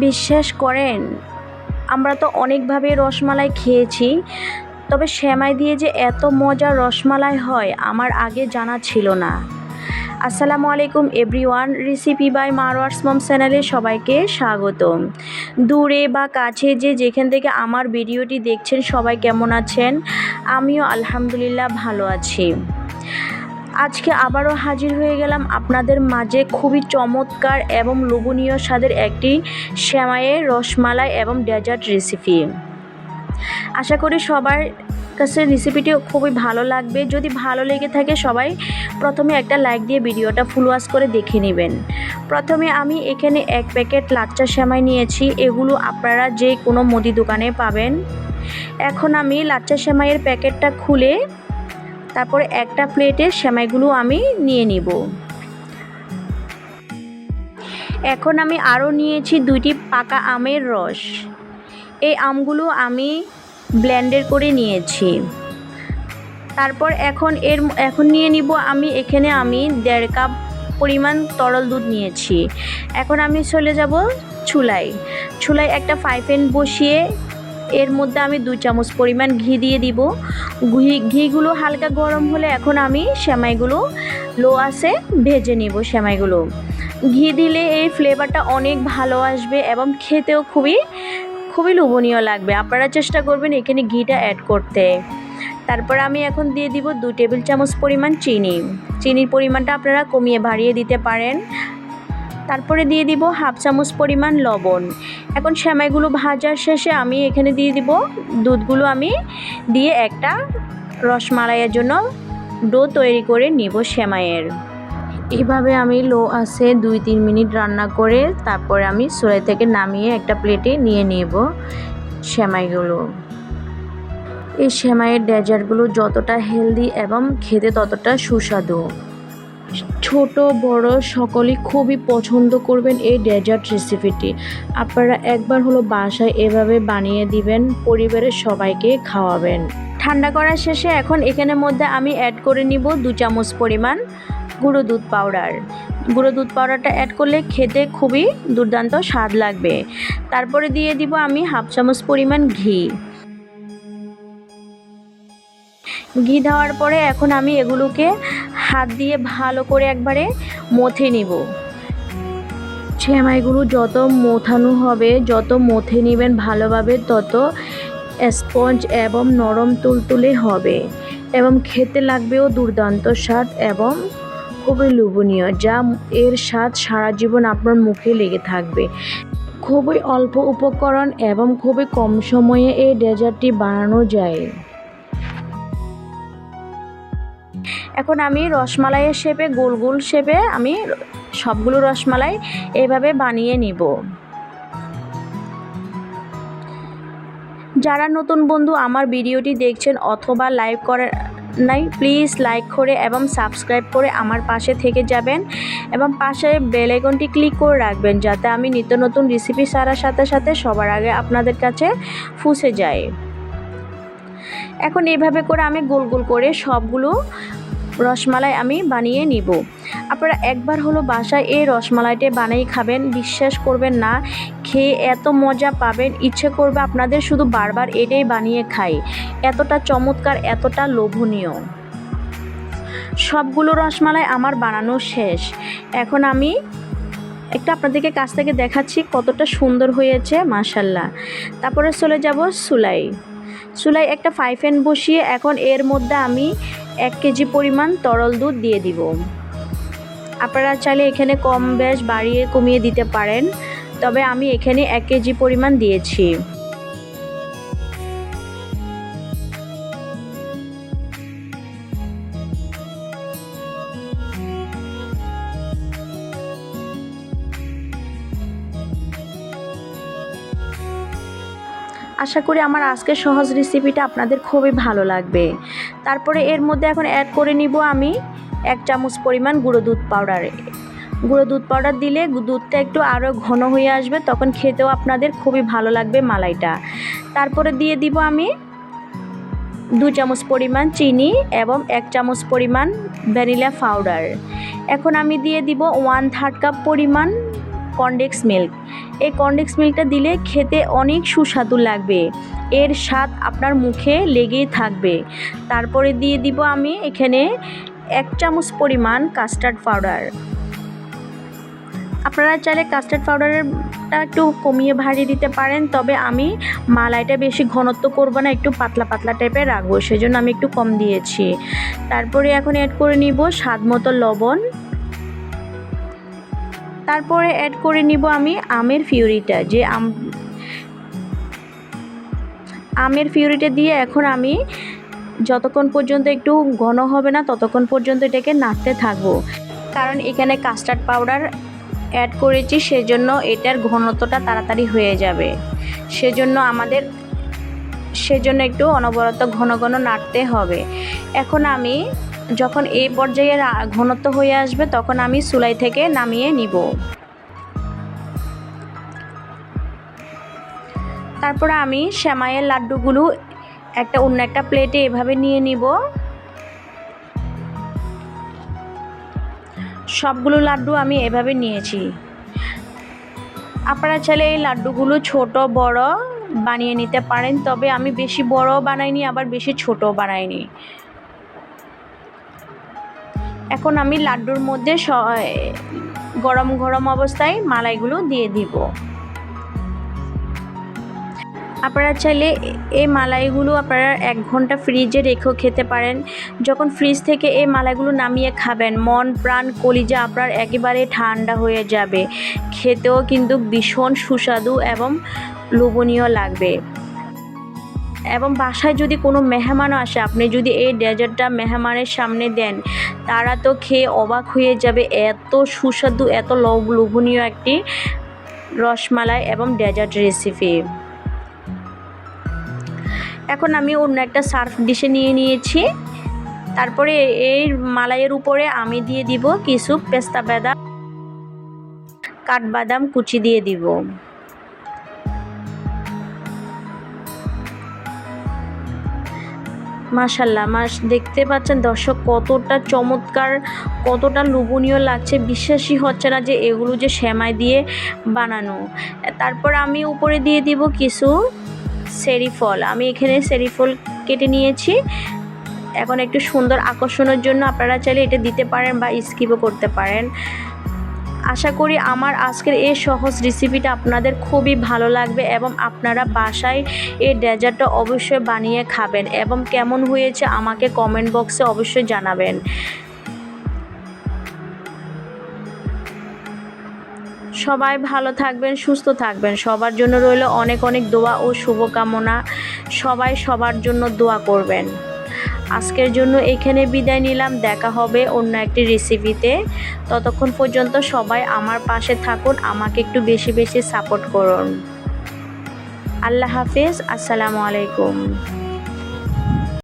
বিশ্বাস করেন, আমরা তো অনেকভাবে রসমালাই খেয়েছি, তবে সেমাই দিয়ে যে এত মজার রসমালাই হয় আমার আগে জানা ছিল না। আসসালামু আলাইকুম এভরিওয়ান, রেসিপি বাই মারওয়ার্স মম চ্যানেলে সবাইকে স্বাগতম। দূরে বা কাছে যে যেখান থেকে আমার ভিডিওটি দেখছেন সবাই কেমন আছেন? আমিও আলহামদুলিল্লাহ ভালো আছি। আজকে আবারও হাজির হয়ে গেলাম আপনাদের মাঝে খুবই চমৎকার এবং লোভনীয় স্বাদের একটি সেমাইয়ের রসমালাই এবং ডেজার্ট রেসিপি। আশা করি সবার কাছে রেসিপিটি খুবই ভালো লাগবে। যদি ভালো লেগে থাকে সবাই প্রথমে একটা লাইক দিয়ে ভিডিওটা ফুল ওয়াচ করে দেখে নেবেন। প্রথমে আমি এখানে 1 প্যাকেট লাচ্চা সেমাই নিয়েছি, এগুলো আপনারা যে কোনো মুদি দোকানে পাবেন। এখন আমি লাচ্চা সেমাইয়ের প্যাকেটটা খুলে তারপরে একটা প্লেটে সেমাইগুলো আমি নিয়ে নিব। এখন আমি আরও নিয়েছি 2টি পাকা আমের রস। এই আমগুলো আমি ব্লেন্ডার করে নিয়েছি। তারপর এখন নিয়ে নিব আমি এখানে 1.5 কাপ পরিমাণ তরল দুধ নিয়েছি। এখন আমি চলে যাব চুলায় একটা ফ্রাই প্যান বসিয়ে এর মধ্যে আমি 2 চামচ পরিমাণ ঘি দিয়ে দিব। ঘিগুলো হালকা গরম হলে এখন আমি সেমাইগুলো লো আঁচে ভেজে নিব। সেমাইগুলো ঘি দিলে এই ফ্লেভারটা অনেক ভালো আসবে এবং খেতেও খুবই লোভনীয় লাগবে। আপনারা চেষ্টা করবেন এখানে ঘিটা অ্যাড করতে। তারপর আমি এখন দিয়ে দিব 2 টেবিল চামচ পরিমাণ চিনির পরিমাণটা আপনারা কমিয়ে বাড়িয়ে দিতে পারেন। তারপরে দিয়ে দিব 1/2 চামচ পরিমাণ লবণ। এখন সেমাইগুলো ভাজার শেষে আমি এখানে দিয়ে দিব দুধগুলো আমি দিয়ে একটা রসমালাইয়ের জন্য ডো তৈরি করে নিব সেমাইয়ের। এভাবে আমি লো আঁচে 2-3 মিনিট রান্না করে তারপরে আমি চুলা থেকে নামিয়ে একটা প্লেটে নিয়ে নেব সেমাইগুলো। এই সেমাইয়ের ডেজার্টগুলো যতটা হেলদি এবং খেতে ততটা সুস্বাদু। ছোট বড় সকলেই খুবই পছন্দ করবেন এই ডেজার্ট রেসিপিটি। আপনারা একবার হলো বাসায় এভাবে বানিয়ে দিবেন, পরিবারের সবাইকে খাওয়াবেন। ঠান্ডা করার শেষে এখন এখানের মধ্যে আমি অ্যাড করে নিব 2 চামচ পরিমাণ গুঁড়ো দুধ পাউডারটা অ্যাড করলে খেতে খুবই দুর্দান্ত স্বাদ লাগবে। তারপরে দিয়ে দিব আমি 1/2 চামচ পরিমাণ ঘি দেওয়ার পরে এখন আমি এগুলোকে হাত দিয়ে ভালো করে একবারে মথে নিব। সেমাইগুলো যত মথানো হবে, যত মথে নেবেন ভালোভাবে, তত স্পঞ্জ এবং নরম তুলতুলে হবে এবং খেতে লাগবেও দুর্দান্ত স্বাদ এবং খুবই লোভনীয়, যা এর স্বাদ সারা জীবন আপনার মুখে লেগে থাকবে। খুবই অল্প উপকরণ এবং খুবই কম সময়ে এই ডেজার্টটি বানানো যায়। এখন আমি রসমালাইয়ের শেপে গোল শেপে আমি সবগুলো রসমালাই এইভাবে বানিয়ে নিব। যারা নতুন বন্ধু আমার ভিডিওটি দেখছেন অথবা লাইক করে নাই, প্লিজ লাইক করে এবং সাবস্ক্রাইব করে আমার পাশে থেকে যাবেন এবং পাশে বেল আইকনটি ক্লিক করে রাখবেন, যাতে আমি নিত্য নতুন রেসিপি ছাড়ার সাথে সাথে সবার আগে আপনাদের কাছে পৌঁছে যায়। এখন এইভাবে করে আমি গোল করে সবগুলো রসমালাই আমি বানিয়ে নিব। আপনারা একবার হলো বাসায় এই রসমালাইটা বানিয়ে খাবেন, বিশ্বাস করবেন না, খেয়ে এত মজা পাবেন, ইচ্ছে করবে আপনাদের শুধু বারবার এটাই বানিয়ে খাই। এতটা চমৎকার, এতটা লোভনীয়। সবগুলো রসমালাই আমার বানানো শেষ। এখন আমি একটা আপনাদেরকে কাছ থেকে দেখাচ্ছি কতটা সুন্দর হয়েছে, মাশাআল্লাহ। তারপরে চলে যাব চুলায় একটা ফ্রাই প্যান বসিয়ে এখন এর মধ্যে আমি 1 কেজি পরিমাণ তরল দুধ দিয়ে দিব। আপনারা চাইলে এখানে কম বেশ বাড়িয়ে কমিয়ে দিতে পারেন, তবে আমি এখানে 1 কেজি পরিমাণ দিয়েছি। আশা করি আমার আজকের সহজ রেসিপিটা আপনাদের খুবই ভালো লাগবে। তারপরে এর মধ্যে এখন অ্যাড করে নিব আমি 1 চামচ পরিমাণ গুঁড়ো দুধ পাউডার দিলে দুধটা একটু আরও ঘন হয়ে আসবে, তখন খেতেও আপনাদের খুবই ভালো লাগবে মালাইটা। তারপরে দিয়ে দিব আমি 2 চামচ পরিমাণ চিনি এবং 1 চামচ পরিমাণ ভ্যানিলা পাউডার। এখন আমি দিয়ে দিব 1/3 কাপ পরিমাণ কনডেন্স মিল্ক। এই কনডেন্স মিল্কটা দিলে খেতে অনেক সুস্বাদু লাগবে, এর স্বাদ আপনার মুখে লেগেই থাকবে। তারপরে দিয়ে দিব আমি এখানে 1 চামচ পরিমাণ কাস্টার্ড পাউডার। আপনারা চাইলে কাস্টার্ড পাউডারটা একটু কমিয়ে ভারী দিতে পারেন, তবে আমি মালাইটা বেশি ঘনত্ব করব না, একটু পাতলা পাতলা টাইপের রাখবো, সেজন্য আমি একটু কম দিয়েছি। তারপরে এখন অ্যাড করে নিব স্বাদ মতো লবণ। তারপরে অ্যাড করে নিব আমি আমের পিউরিটা, যে আমের পিউরিটা দিয়ে এখন আমি যতক্ষণ পর্যন্ত একটু ঘন হবে না ততক্ষণ পর্যন্ত এটাকে নাড়তে থাকবো। কারণ এখানে কাস্টার্ড পাউডার অ্যাড করেছি, সেজন্য এটার ঘনত্বটা তাড়াতাড়ি হয়ে যাবে। সেজন্য একটু অনবরত ঘন ঘন নাড়তে হবে। এখন আমি যখন এই পর্যায়ে ঘনত্ব হয়ে আসবে তখন আমি চুলাই থেকে নামিয়ে নিব। তারপর আমি সেমাইয়ের লাড্ডুগুলো অন্য একটা প্লেটে এভাবে নিয়ে নিব। সবগুলো লাড্ডু আমি এভাবে নিয়েছি। আপনারা চাইলে এই লাড্ডুগুলো ছোট বড় বানিয়ে নিতে পারেন, তবে আমি বেশি বড় বানাইনি আবার বেশি ছোট বানাইনি। এখন আমি লাড্ডুর মধ্যে গরম গরম অবস্থায় মালাইগুলো দিয়ে দিব। আপনারা চাইলে এই মালাইগুলো আপনারা 1 ঘন্টা ফ্রিজে রেখেও খেতে পারেন। যখন ফ্রিজ থেকে এই মালাইগুলো নামিয়ে খাবেন, মন প্রাণ কলিজা আপনার একেবারে ঠান্ডা হয়ে যাবে। খেতেও কিন্তু ভীষণ সুস্বাদু এবং লোভনীয় লাগবে। এবং বাসায় যদি কোনো মেহমানও আসে, আপনি যদি এই ডেজার্টটা মেহমানের সামনে দেন, তারা তো খেয়ে অবাক হয়ে যাবে। এত সুস্বাদু, এত লোভনীয় একটি রসমালাই এবং ডেজার্ট রেসিপি। এখন আমি অন্য একটা সার্ভ ডিশে নিয়ে নিয়েছি। তারপরে এই মালাইয়ের উপরে আমি দিয়ে দিব কিছু পেস্তা বাদাম, কাঠবাদাম কুচি দিয়ে দিব। মাশাআল্লাহ, দেখতে পাচ্ছেন দর্শক কতটা চমৎকার, কতটা লোভনীয় লাগছে। বিশ্বাসই হচ্ছে না যে এগুলো যে সেমাই দিয়ে বানানো। তারপর আমি উপরে দিয়ে দিব কিছু চেরি ফল। আমি এখানে চেরি ফল কেটে নিয়েছি। এখন একটু সুন্দর আকর্ষণের জন্য আপনারা চাইলে এটা দিতে পারেন বা স্কিপও করতে পারেন। আশা করি আমার আজকের এই সহজ রেসিপিটা আপনাদের খুবই ভালো লাগবে এবং আপনারা বাসায় এই ডেজার্টটা অবশ্যই বানিয়ে খাবেন এবং কেমন হয়েছে আমাকে কমেন্ট বক্সে অবশ্যই জানাবেন। সবাই ভালো থাকবেন, সুস্থ থাকবেন। সবার জন্য রইল অনেক অনেক দোয়া ও শুভকামনা। সবাই সবার জন্য দোয়া করবেন। আজকের জন্য এখানে বিদায় নিলাম। দেখা হবে অন্য একটি রেসিপিতে। ততক্ষণ পর্যন্ত সবাই আমার পাশে থাকুন, আমাকে একটু বেশি বেশি সাপোর্ট করুন। আল্লাহ হাফেজ। আসসালামু আলাইকুম।